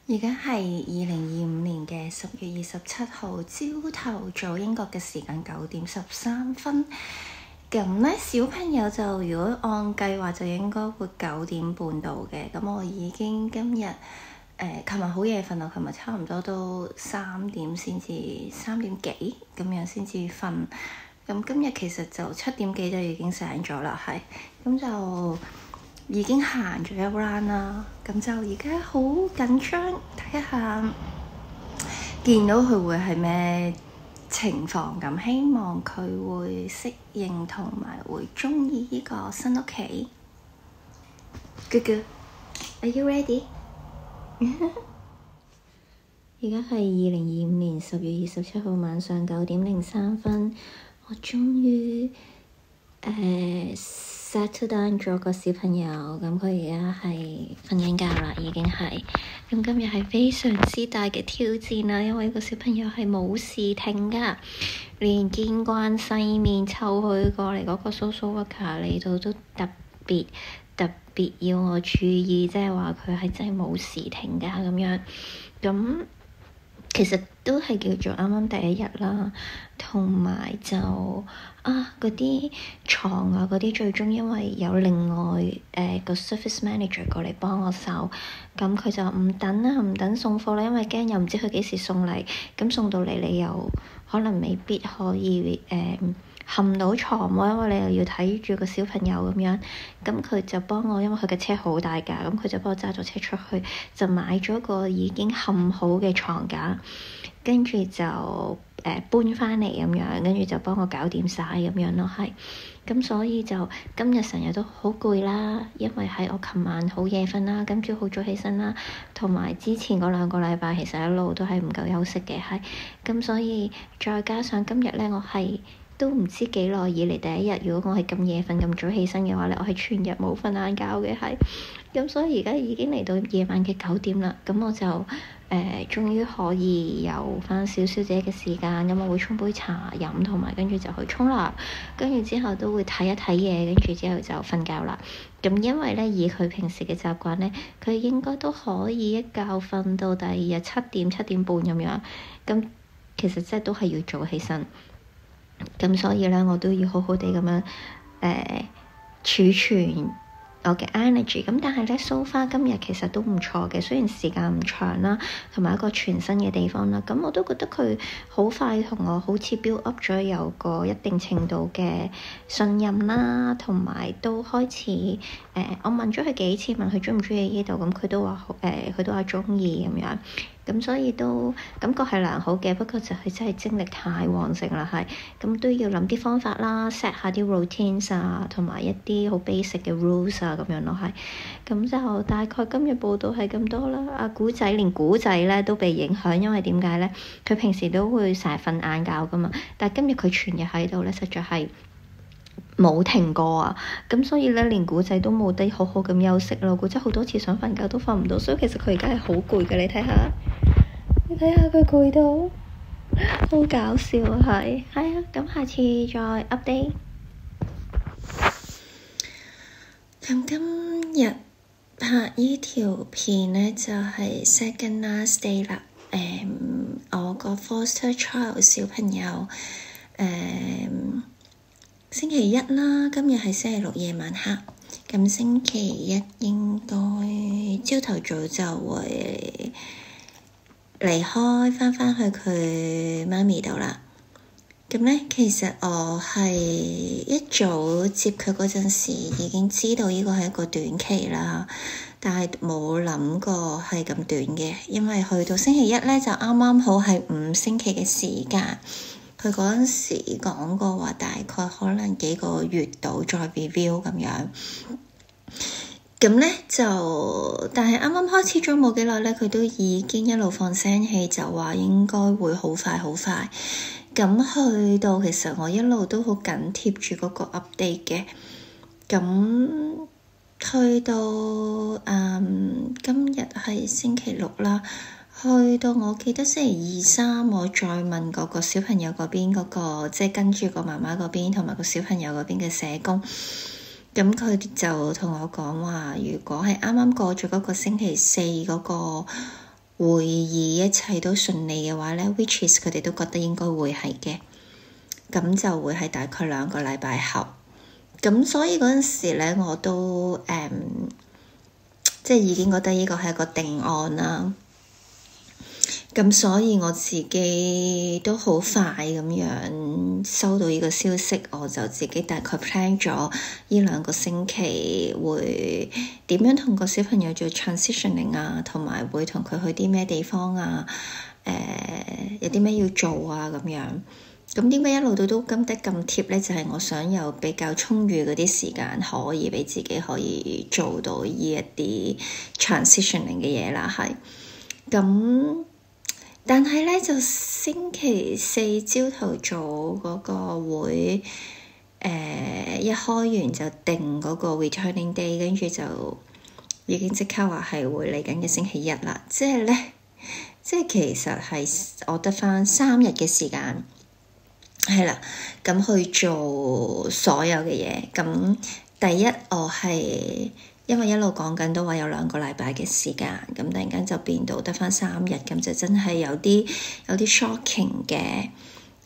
而家係2025年嘅10月27號朝頭早英國嘅時間9:13。咁咧小朋友就如果按計劃就應該會9點半到嘅。咁我已經今日琴日好夜瞓啦，琴日差唔多都3點幾咁樣先至瞓。咁今日其實就7點幾就已經醒咗啦，係咁就已經行咗一 round 啦。咁就而家好緊張，睇一下見到佢會係咩情況，咁希望佢會適應同埋會鍾意呢個新屋企。Good good. Are you ready? 而家係2025年10月27號晚上9:03。我終於settle down 咗個小朋友，咁佢而家係瞓緊覺啦，已經係。咁今日係非常之大嘅挑戰啦，因為個小朋友係冇時停㗎，連見慣世面湊佢過嚟嗰個 social worker 嚟到都特別要我注意，即係話佢係真係冇時停㗎咁樣。咁其實都係叫做啱啱第一日啦，同埋就嗰啲床啊嗰啲最終因為有另外個 service manager 過嚟幫我手，咁佢就唔等送貨啦，因為驚又唔知佢幾時送嚟，咁送到嚟你又可能未必可以冚到床喎，因為你又要睇住個小朋友咁樣，咁佢就幫我，因為佢嘅車好大架，咁佢就幫我揸咗車出去，就買咗個已經冚好嘅床架，跟住就搬返嚟咁樣，跟住就幫我搞掂晒咁樣咯，係。咁所以就今日成日都好攰啦，因為喺我琴晚好夜瞓啦，今朝好早起身啦，同埋之前嗰2個禮拜其實一路都係唔夠休息嘅，係。咁所以再加上今日咧，我係都唔知幾耐以嚟第一日，如果我係咁夜瞓咁早起身嘅話咧，我係全日冇瞓晏覺嘅，係。咁所以而家已經嚟到夜晚嘅9點啦，咁我就終於可以有返少少自己嘅時間，咁我會沖杯茶飲，同埋跟住就去沖涼，跟住之後都會睇一睇嘢，跟住之後就瞓覺啦。咁因為咧，以佢平時嘅習慣咧，佢應該都可以一覺瞓到第二日7點半咁樣。咁其實即係都係要早起身。咁所以咧，我都要好好地咁樣儲存我嘅 energy。咁但係咧，so far今日其實都唔錯嘅，雖然時間唔長啦，同埋一個全新嘅地方啦。咁我都覺得佢好快同我好似 build up 咗有個一定程度嘅信任啦，同埋都開始我問咗佢幾次，問佢鍾唔鍾意呢度，咁佢都話佢都話鍾意咁樣。咁所以都感覺係良好嘅，不過就係真係精力太旺盛啦，係。咁都要諗啲方法啦 set 下啲 routines 啊，同埋一啲好 basic 嘅 rules 啊咁樣咯，係。咁就大概今日報道係咁多啦。連古仔咧都被影響，因為點解咧？佢平時都會成日瞓晏覺噶嘛，但係今日佢全日喺度咧，實在係冇停過啊！咁所以咧，連古仔都冇得好好咁休息咯。古仔好多次想瞓覺都瞓唔到，所以其實佢而家係好攰嘅。你睇下佢攰到好搞笑啊！係啊，咁下次再 update。咁今日拍呢條片咧就係 second last day 啦。我個 foster child 小朋友星期一啦，今日係星期六夜晚黑，咁星期一應該朝頭早就會離開返去佢媽咪度啦。咁咧，其實我係一早接佢嗰陣時已經知道呢個係一個短期啦，但係冇諗過係咁短嘅，因為去到星期一咧就啱啱好係5星期嘅時間。佢嗰陣時講過話，大概可能幾個月度再 review 咁樣。咁咧就，但係啱啱開始咗冇幾耐咧，佢都已經一路放聲氣，就話應該會好快。咁去到其實我一路都好緊貼住嗰個 update 嘅。咁去到今日係星期六啦。去到我記得星期2、3，我再問嗰個小朋友嗰邊嗰個，即係跟住個媽媽嗰邊同埋個小朋友嗰邊嘅社工，咁佢就同我講話，如果係啱啱過咗嗰個星期4嗰個會議一切都順利嘅話呢 which is 佢哋都覺得應該會係嘅，咁就會係大概2個禮拜後。咁所以嗰陣時呢，我都即係已經覺得呢個係一個定案啦。咁所以我自己都好快咁樣收到呢個消息，我就自己大概 plan 咗呢2個星期會點樣同個小朋友做 transitioning 啊，同埋會同佢去啲咩地方啊，有啲咩要做啊咁樣。咁點解一路都跟得咁貼呢？就係我想有比較充裕嗰啲時間，可以俾自己可以做到呢一啲 transitioning 嘅嘢啦，係咁。但係咧，就星期4朝頭早嗰個會，一開完就定嗰個 returning day，跟住就已經即刻話係會嚟緊嘅星期1啦。即係其實係我得返3日嘅時間，係啦，咁去做所有嘅嘢。咁第一，我係因為一路講緊都話有2個禮拜嘅時間，咁突然間就變到得返3日，咁就真係有啲 shocking 嘅。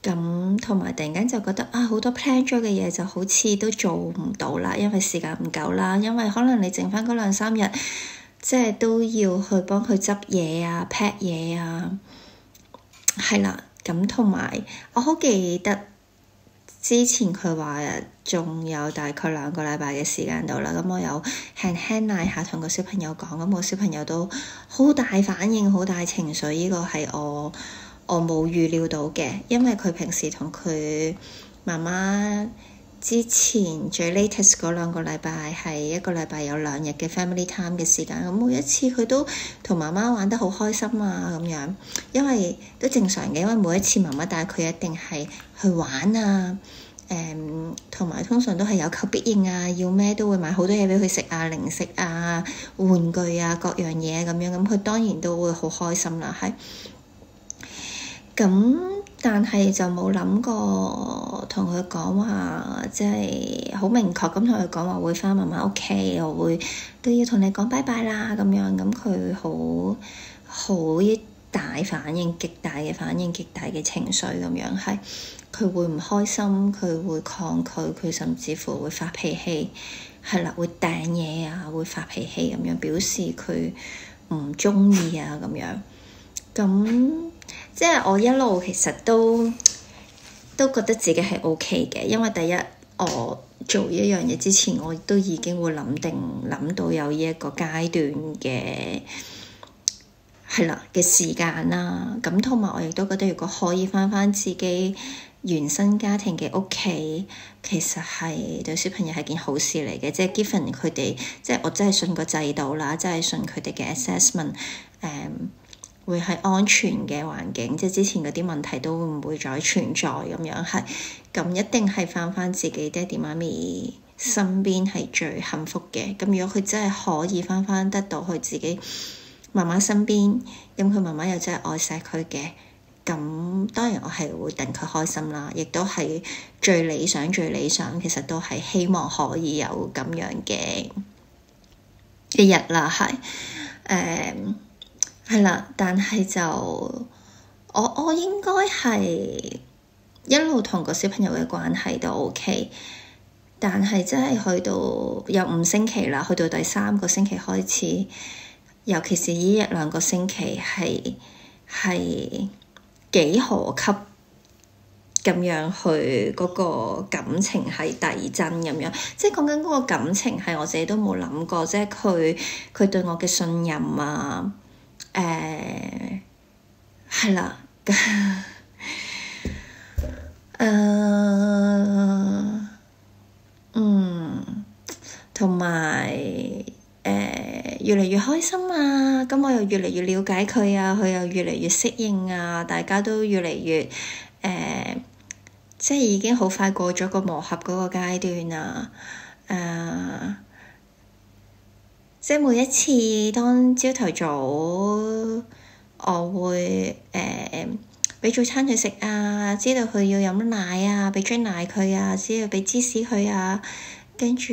咁同埋突然間就覺得好多 plan 咗嘅嘢就好似都做唔到啦，因為時間唔夠啦，因為可能你剩返嗰2-3日，即係都要去幫佢執嘢啊、pack 嘢啊，係啦。咁同埋我好記得之前佢話仲有大概2個禮拜嘅時間到啦，咁我有輕輕嗌下同個小朋友講，咁個小朋友都好大反應、好大情緒，呢個係我冇預料到嘅，因為佢平時同佢媽媽之前最 latest 嗰2個禮拜係1個禮拜有2日嘅 family time 嘅時間，咁每一次佢都同媽媽玩得好開心啊咁樣，因為都正常嘅，因為每一次媽媽帶佢一定係去玩啊，同埋通常都係有求必應啊，要咩都會買好多嘢俾佢食啊，零食啊、玩具啊各樣嘢咁樣，咁佢當然都會好開心啦，係。咁但係就冇諗過同佢講話，即係好明確咁同佢講話會返媽媽屋企，我都要同你講拜拜啦咁樣。咁佢好大反應，極大嘅反應，極大嘅情緒咁樣，係佢會唔開心，佢會抗拒，佢甚至乎會發脾氣，係啦，會掟嘢啊，會發脾氣咁樣，表示佢唔鍾意啊咁樣。咁即係我一路其實都覺得自己係 OK 嘅，因為第一我做一樣嘢之前，我都已經會諗到有呢一個階段嘅係啦嘅時間啦。咁同埋我亦都覺得，如果可以返自己原生家庭嘅屋企，其實係對小朋友係件好事嚟嘅。即係 given 佢哋，即係我真係信個制度啦，真係信佢哋嘅 assessment，會係安全嘅環境，即係之前嗰啲問題都唔會再存在咁樣，係咁一定係返自己爹哋媽咪身邊係最幸福嘅。咁如果佢真係可以返得到去自己媽媽身邊，咁佢媽媽又真係愛錫佢嘅，咁當然我係會戥佢開心啦，亦都係最理想，其實都係希望可以有咁樣嘅一日啦，係係啦，但係就我應該係一路同個小朋友嘅關係都 OK，但係真係去到有5星期啦，去到第3個星期開始，尤其是呢1-2個星期係幾何級咁樣去嗰個感情係遞增咁樣，即係講緊嗰個感情係我自己都冇諗過，即係佢對我嘅信任啊。係啦，同埋越嚟越開心啊，咁我又越嚟越了解佢啊，佢又越嚟越適應啊，大家都越嚟越即係已經好快過咗個磨合嗰個階段啊，即係每一次當朝頭早我會俾早餐佢食啊，知道佢要飲奶啊，俾樽奶佢啊，知道俾芝士佢啊，跟住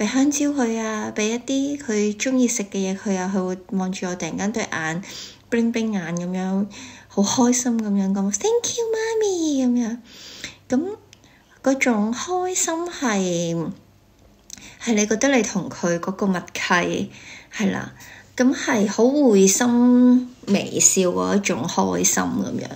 俾香蕉佢啊，俾一啲佢中意食嘅嘢佢啊，佢會望住我，突然間對眼 bling bling 眼咁樣，好開心咁樣講 Thank you 媽咪咁樣。咁嗰種開心係你覺得你同佢嗰個默契係啦，咁係好會心微笑嗰一種開心咁樣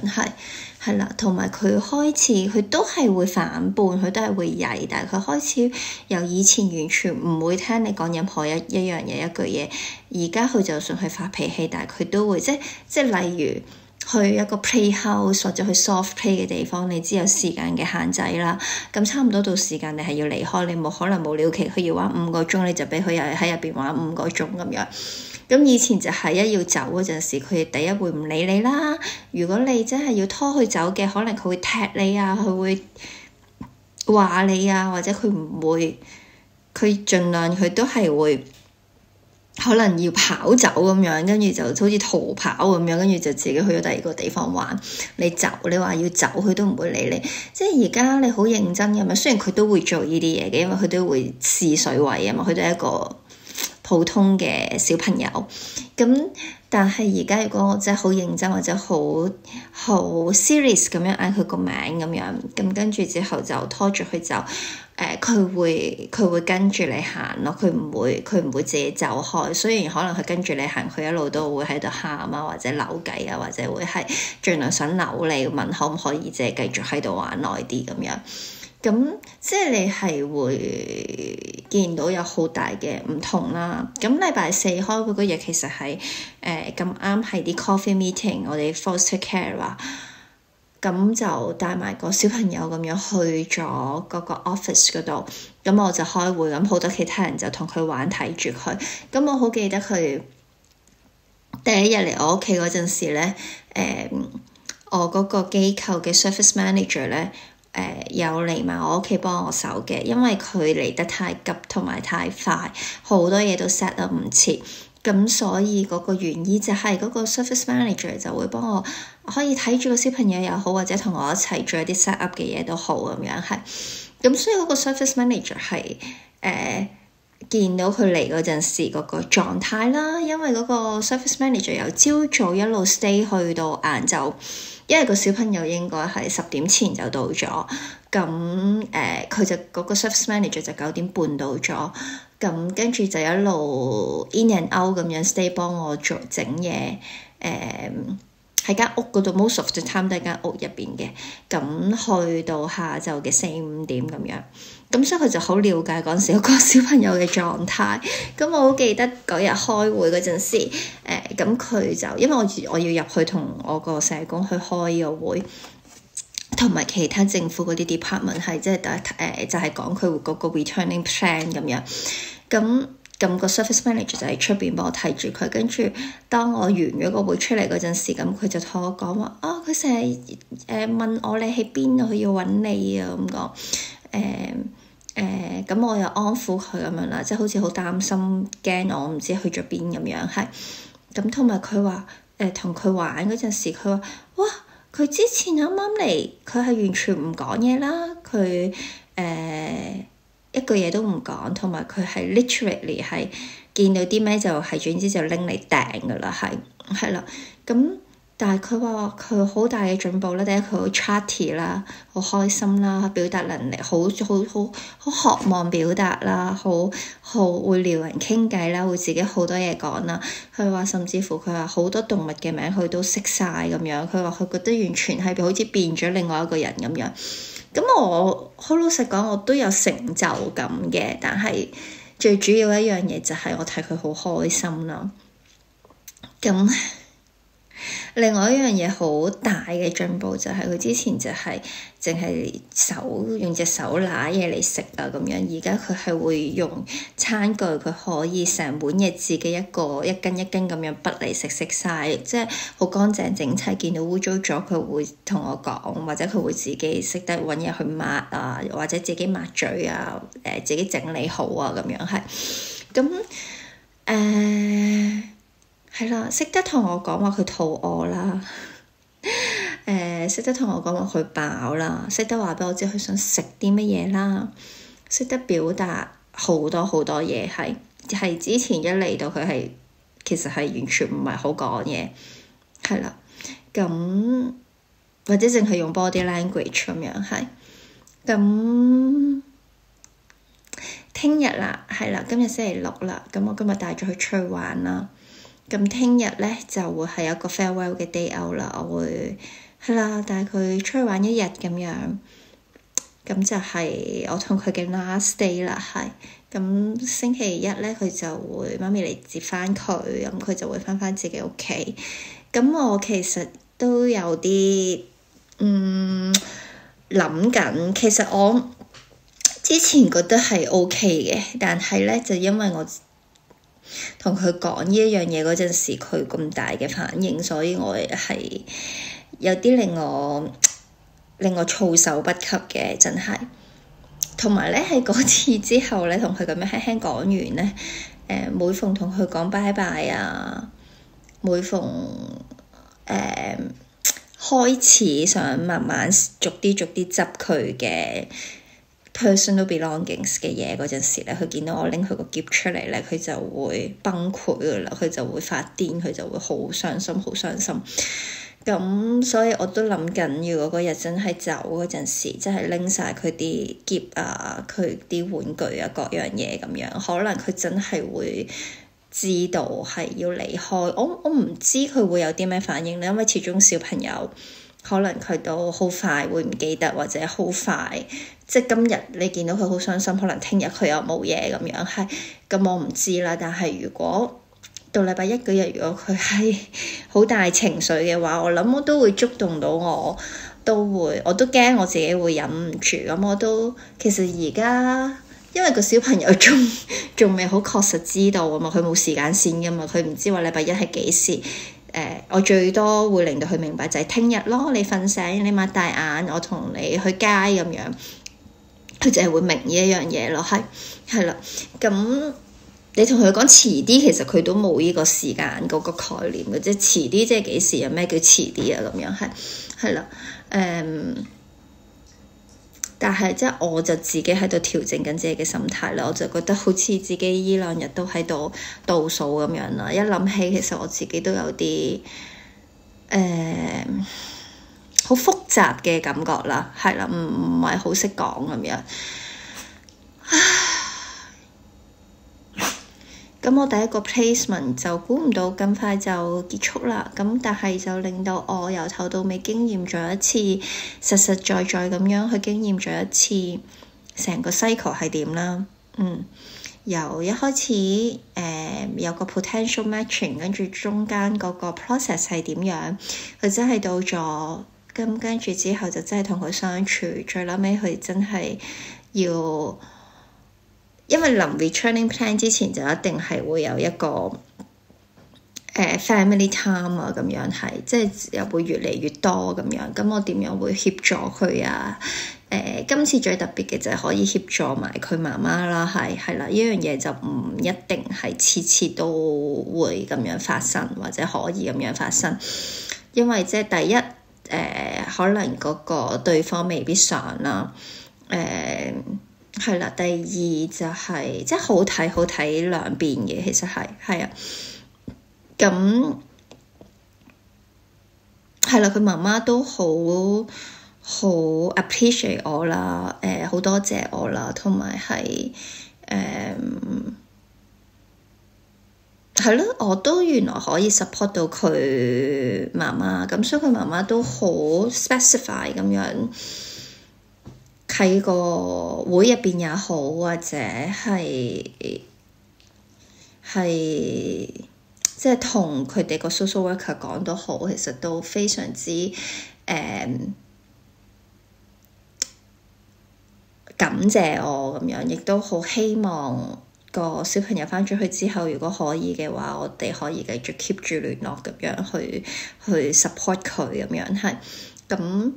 係啦，同埋佢開始佢都係會反叛，佢都係會曳，但係佢開始由以前完全唔會聽你講任何一樣嘢一句嘢，而家佢就算佢發脾氣，但係佢都會即係例如去一個 playhouse 或者去 soft play 嘅地方，你知有時間嘅限制啦，咁差唔多到時間你係要離開，你冇可能無了期佢要玩5個鐘，你就俾佢喺入邊玩5個鐘咁樣。咁以前就係一要走嗰陣時，佢第一會唔理你啦。如果你真係要拖佢走嘅，可能佢會踢你啊，佢會話你啊，或者佢唔會，佢盡量佢都係會可能要跑走咁樣，跟住就好似逃跑咁樣，跟住就自己去咗第二個地方玩。你走，你話要走，佢都唔會理你。即係而家你好認真嘅嘛，雖然佢都會做呢啲嘢嘅，因為佢都會試水位啊嘛，佢都係一個普通嘅小朋友，咁但係而家如果我真係好認真或者好 serious 咁樣嗌佢個名咁樣，咁跟住之後就拖住佢走，佢會跟住你行咯，佢唔會自己走開。雖然可能佢跟住你行，佢一路都會喺度喊啊，或者扭計啊，或者會係盡量想扭你，問可唔可以即係繼續喺度玩耐啲咁樣。咁即係你係會見到有好大嘅唔同啦。咁禮拜4開會嗰日其實係咁啱係啲 coffee meeting，我哋 foster care 啊，咁就帶埋個小朋友咁樣去咗嗰個 office 嗰度。咁我就開會，咁好多其他人就同佢玩，睇住佢。咁我好記得佢第一日嚟我屋企嗰陣時咧，我嗰個機構嘅 service manager 咧。有嚟埋我屋企幫我手嘅，因為佢嚟得太急同埋太快，好多嘢都 set 得唔切，咁所以嗰個原意就係嗰個 service manager 就會幫我可以睇住個小朋友又好，或者同我一齊做一啲 set up 嘅嘢都好咁樣係，咁所以嗰個 service manager 係見到佢嚟嗰陣時嗰個狀態啦，因為嗰個 service manager 由朝早一路 stay 去到晏晝。因為個小朋友應該係10點前就到咗，咁佢就嗰個 service manager 就9點半到咗，咁跟住就一路 in and out 咁樣 stay 幫我做整嘢，喺間屋嗰度 most of the time 都喺間屋入邊嘅，咁去到下晝嘅4-5點咁樣，咁所以佢就好了解嗰陣時嗰個小朋友嘅狀態。咁我好記得嗰日開會嗰陣時，咁佢就因為我要入去同我個社工去開個會，同埋其他政府嗰啲 department 係即係就係講佢嗰個 returning plan 咁樣，咁個 service manager 就喺出邊幫我睇住佢，跟住當我完咗個會出嚟嗰陣時，咁佢就同我講話佢成日問我你喺邊啊，佢要揾你啊咁講，咁我又安撫佢咁樣啦，即係好似好擔心驚我唔知去咗邊咁樣係，咁同埋佢話同佢玩嗰陣時，佢話哇佢之前啱啱嚟，佢係完全唔講嘢啦，佢一句嘢都唔講，同埋佢係 literally 係見到啲咩就係總之就拎嚟掟噶啦，係啦。咁但係佢話佢好大嘅進步啦，第一佢好 chatty 啦，好開心啦，表達能力好渴望表達啦，好會撩人傾偈啦，會自己好多嘢講啦。佢話甚至乎佢話好多動物嘅名佢都識晒咁樣，佢話佢覺得完全係好似變咗另外一個人咁樣。咁我好老實講，我都有成就感嘅，但係最主要一樣嘢就係我睇佢好開心啦。咁另外一樣嘢好大嘅進步就係佢之前就係淨係用隻手拿嘢嚟食啊咁樣，而家佢係會用餐具，佢可以成碗嘢自己一斤一斤咁樣滗嚟食晒，即係好乾淨整齊。見到污糟咗，佢會同我講，或者佢會自己識得揾嘢去抹啊，或者自己抹嘴啊，自己整理好啊咁樣係。咁係啦，識得同我講話佢肚餓啦，識得同我講話佢飽啦，識得話俾我知佢想食啲乜嘢啦，識得表達好多好多嘢，係之前一嚟到佢係其實係完全唔係好講嘢，係啦，咁或者淨係用 body language 咁樣，係咁。聽日啦，係啦，今日星期六啦，咁我今日帶咗佢出去玩啦。咁聽日咧就會係一個 farewell 嘅 day out 啦，我會係啦帶佢出去玩一日咁樣。咁就係我同佢嘅 last day 啦，係。咁星期一咧佢就會媽咪嚟接翻佢，咁佢就會翻自己屋企。咁我其實都有啲諗緊，其實我之前覺得係 OK 嘅，但係咧就因為我同佢講呢一樣嘢嗰陣時，佢咁大嘅反應，所以我係有啲令我措手不及嘅，真係。同埋咧喺嗰次之後咧，同佢咁樣輕輕講完咧，每逢同佢講拜拜啊，每逢開始想慢慢逐啲執佢嘅personal belongings 嘅嘢嗰陣時咧，佢見到我拎佢個篋出嚟咧，佢就會崩潰噶啦，佢就會發癲，佢就會好傷心。咁所以我都諗緊，如果嗰日真係走嗰陣時，即係拎晒佢啲篋啊、佢啲玩具啊各樣嘢咁樣，可能佢真係會知道係要離開。我唔知佢會有啲咩反應咧，因為始終小朋友可能佢都好快會唔記得，或者好快即係今日你見到佢好傷心，可能聽日佢又冇嘢咁樣，係咁我唔知啦。但係如果到禮拜一嗰日，如果佢係好大情緒嘅話，我諗我都會觸動到我都驚我自己會忍唔住。咁我都其實而家因為個小朋友仲未好確實知道啊嘛，佢冇時間線噶嘛，佢唔知話禮拜一係幾時。我最多會令到佢明白就係聽日咯，你瞓醒你擘大眼，我同你去街咁樣，佢就係會明呢一樣嘢咯，係啦。咁你同佢講遲啲，其實佢都冇呢個時間嗰個概念嘅，即係遲啲即係幾時啊？咩叫遲啲啊？咁樣係啦，但係即係我就自己喺度調整緊自己嘅心態啦，我就覺得好似自己呢兩日都喺度倒數咁樣啦。一諗起其實我自己都有啲好複雜嘅感覺啦，係啦，唔係好識講咁樣。咁我第一個 placement 就估唔到咁快就結束啦，咁但係就令到我由頭到尾經驗咗一次，實實在在咁樣去經驗咗一次成個 cycle 係點啦。由一開始有個 potential matching， 跟住中間嗰個 process 係點樣，佢真係到咗，咁跟住之後就真係同佢相處，最後尾佢真係要。因為臨 returning plan 之前就一定係會有一個family time 啊，咁樣係即係又會越嚟越多咁樣。咁我點樣會協助佢啊？今次最特別嘅就係可以協助埋佢媽媽啦，係啦，呢樣嘢就唔一定係次次都會咁樣發生，或者可以咁樣發生，因為即係第一可能嗰個對方未必想啦，係啦，第二就係即係好睇兩邊嘅，其實係啊，咁係啦，佢媽媽都好 appreciate 我啦，好多謝我啦，同埋係係咯，我都原來可以 support 到佢媽媽，咁所以佢媽媽都好 specify 咁樣。喺個會入邊也好，或者係即係同佢哋個 social worker 講都好，其實都非常之感謝我咁樣，亦都好希望個小朋友返咗去之後，如果可以嘅話，我哋可以繼續 keep 住聯絡咁樣去 support 佢咁樣係咁。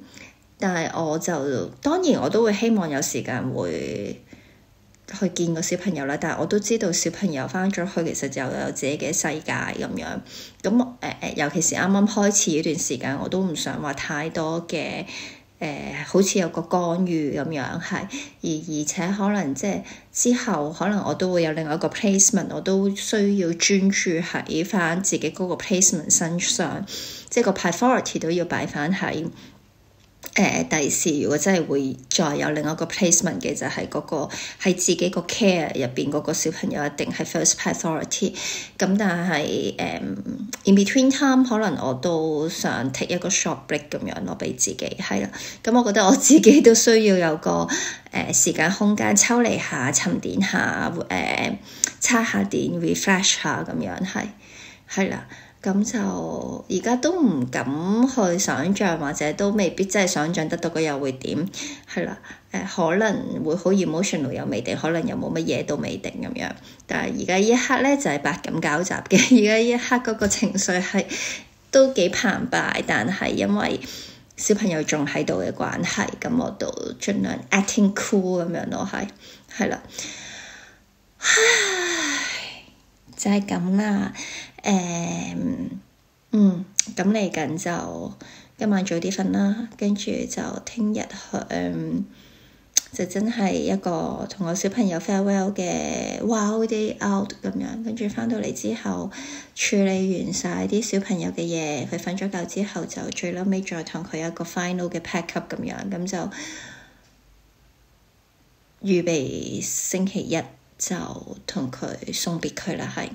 但係我就當然我都會希望有時間會去見個小朋友啦，但係我都知道小朋友返咗去其實就有自己嘅世界咁樣。咁尤其是啱啱開始呢段時間，我都唔想話太多嘅好似有個干預咁樣，係而且可能即係之後可能我都會有另外一個 placement， 我都需要專注喺翻自己嗰個 placement 身上，即係個 priority 都要擺翻喺第時如果真係會再有另一個 placement 嘅，就係嗰個喺自己個 care 入邊嗰個小朋友一定係 first priority。咁但係in between time 可能我都想 take 一個 short break 咁樣咯，俾自己係啦。咁我覺得我自己都需要有個時間空間抽離下、沉澱下、叉下電、refresh 下咁樣係啦。咁就而家都唔敢去想像，或者都未必真係想像得到個又會點係啦。可能會好 emotional 又未定，可能又冇乜嘢都未定咁樣。但係而家呢一刻咧就係百感交集嘅。而家呢一刻嗰個情緒係都幾澎湃，但係因為小朋友仲喺度嘅關係，咁我都盡量 acting cool 咁樣咯，係啦。唉，就係咁啦。咁嚟緊就今晚早啲瞓啦，跟住就聽日就真係一個同我小朋友 farewell 嘅 wild day out 咁樣，跟住翻到嚟之後處理完晒啲小朋友嘅嘢，佢瞓咗覺之後就最撚尾再同佢一個 final 嘅 pack up 咁樣，咁就預備星期一就同佢送別佢啦，係。